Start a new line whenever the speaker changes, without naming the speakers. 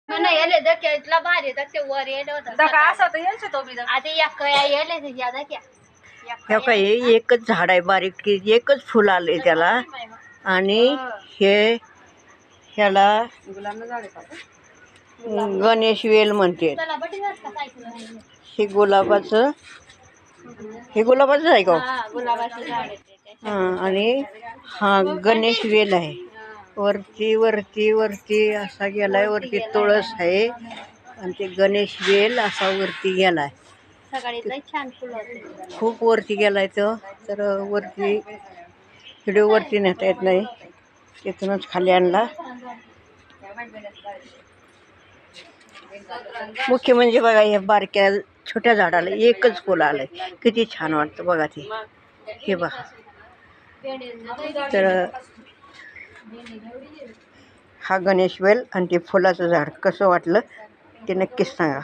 नाही येले दक्या इतला भारी दक्या वर येले होता
दका असं तर यायचं तो बी
आता या कया येले ते या दक्या
हे काही एकच झाड आहे बारीक एकच फुल आले त्याला आणि हे ह्याला
गुलाबनं झाडे का
गणेश वेल म्हणते. हे गुलाबाचं आहे का?
गुलाबाचं झाड आहे ते.
हां आणि हा गणेश वेल आहे. वरती वरती वरती असा गेलाय वरती तुळस आहे आणि ते गणेश वेल असा वरती गेलाय.
सकाळी लई छान फुलं होते.
खूप वरती गेलाय तो तर वरती व्हिडिओ वरती नेता येत नाही तिथूनच खाली आणला. मुख्य म्हणजे बघा हे बारक्या छोट्या झाडाला एकच फुल आलंय किती छान वाटतं बघा ते. हे बघा तर हा गणेश वेल आणि ते फुलाचं झाड कसं वाटलं ते नक्कीच सांगा.